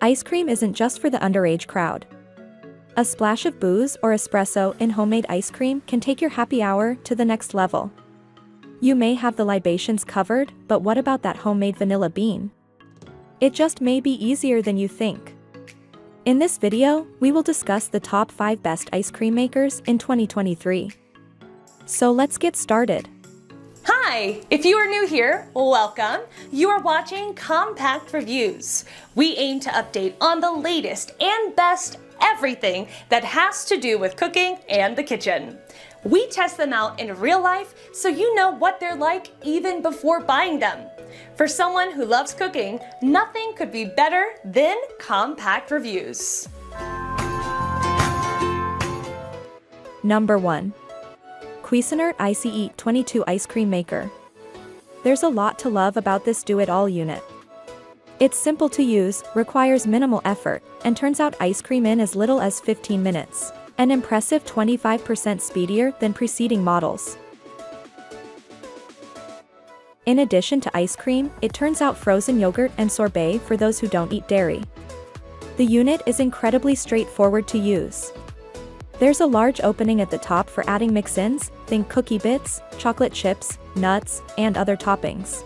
Ice cream isn't just for the underage crowd. A splash of booze or espresso in homemade ice cream can take your happy hour to the next level. You may have the libations covered, but what about that homemade vanilla bean? It just may be easier than you think. In this video, we will discuss the top 5 best ice cream makers in 2023. So let's get started. Hi! If you are new here, welcome. You are watching Compact Reviews. We aim to update on the latest and best everything that has to do with cooking and the kitchen. We test them out in real life so you know what they're like even before buying them. For someone who loves cooking, nothing could be better than Compact Reviews. Number 1. Cuisinart ICE 22 Ice Cream Maker. There's a lot to love about this do-it-all unit. It's simple to use, requires minimal effort, and turns out ice cream in as little as 15 minutes. An impressive 25% speedier than preceding models. In addition to ice cream, it turns out frozen yogurt and sorbet for those who don't eat dairy. The unit is incredibly straightforward to use. There's a large opening at the top for adding mix-ins, think cookie bits, chocolate chips, nuts, and other toppings.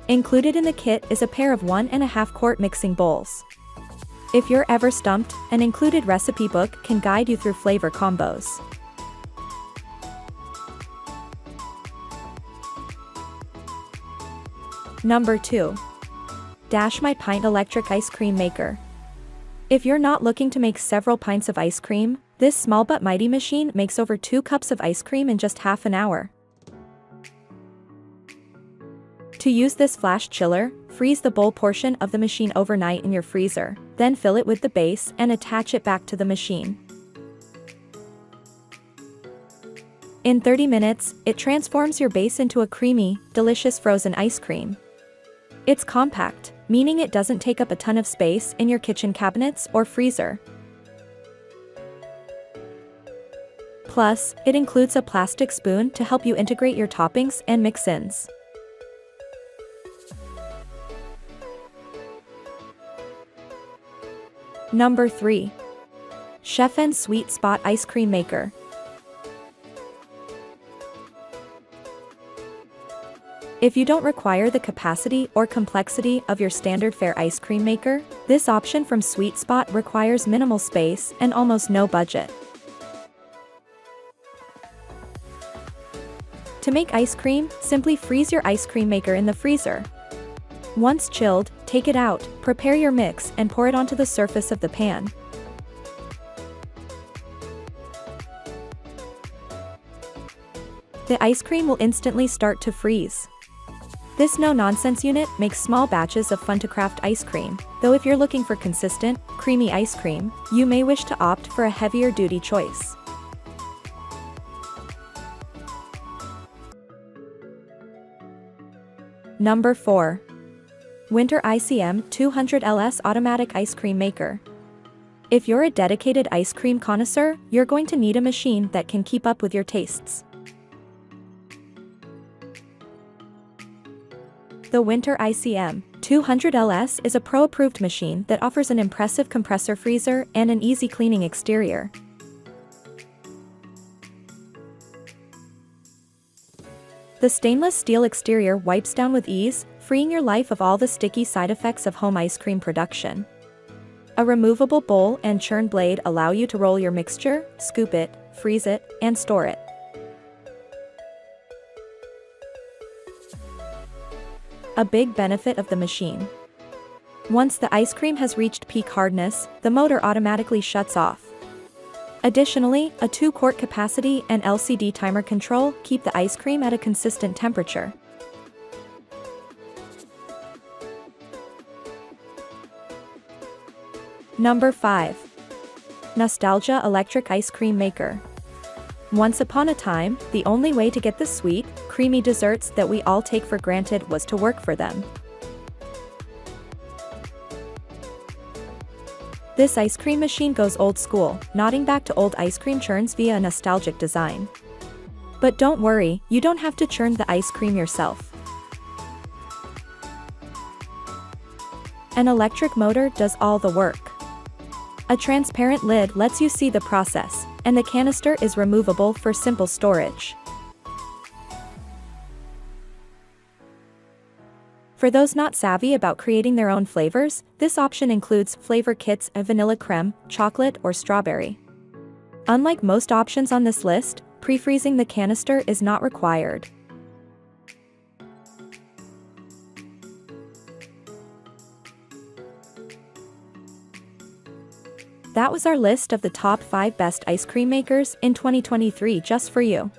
Included in the kit is a pair of 1.5 quart mixing bowls. If you're ever stumped, an included recipe book can guide you through flavor combos. Number 2. Dash My Pint Electric Ice Cream Maker. If you're not looking to make several pints of ice cream, this small but mighty machine makes over 2 cups of ice cream in just half an hour. To use this flash chiller, freeze the bowl portion of the machine overnight in your freezer, then fill it with the base and attach it back to the machine. In 30 minutes, it transforms your base into a creamy, delicious frozen ice cream. It's compact, meaning it doesn't take up a ton of space in your kitchen cabinets or freezer. Plus, it includes a plastic spoon to help you integrate your toppings and mix-ins. Number 3. Chef Sweet Spot Ice Cream Maker. If you don't require the capacity or complexity of your standard fare ice cream maker, this option from Sweet Spot requires minimal space and almost no budget. To make ice cream, simply freeze your ice cream maker in the freezer. Once chilled, take it out, prepare your mix and pour it onto the surface of the pan. The ice cream will instantly start to freeze. This no-nonsense unit makes small batches of fun-to-craft ice cream, though if you're looking for consistent, creamy ice cream, you may wish to opt for a heavier-duty choice. Number 4. Winter ICM 200LS Automatic Ice Cream Maker. If you're a dedicated ice cream connoisseur, you're going to need a machine that can keep up with your tastes. The Winter ICM 200LS is a pro-approved machine that offers an impressive compressor freezer and an easy cleaning exterior. The stainless steel exterior wipes down with ease, freeing your life of all the sticky side effects of home ice cream production. A removable bowl and churn blade allow you to roll your mixture, scoop it, freeze it, and store it. A big benefit of the machine. Once the ice cream has reached peak hardness, the motor automatically shuts off. Additionally, a 2-quart capacity and LCD timer control keep the ice cream at a consistent temperature. Number 5. Nostalgia Electric Ice Cream Maker. Once upon a time, the only way to get the sweet, creamy desserts that we all take for granted was to work for them. This ice cream machine goes old school, nodding back to old ice cream churns via a nostalgic design. But don't worry, you don't have to churn the ice cream yourself. An electric motor does all the work. A transparent lid lets you see the process, and the canister is removable for simple storage. For those not savvy about creating their own flavors, this option includes flavor kits of vanilla creme, chocolate, or strawberry. Unlike most options on this list, pre-freezing the canister is not required. That was our list of the top 5 best ice cream makers in 2023 just for you.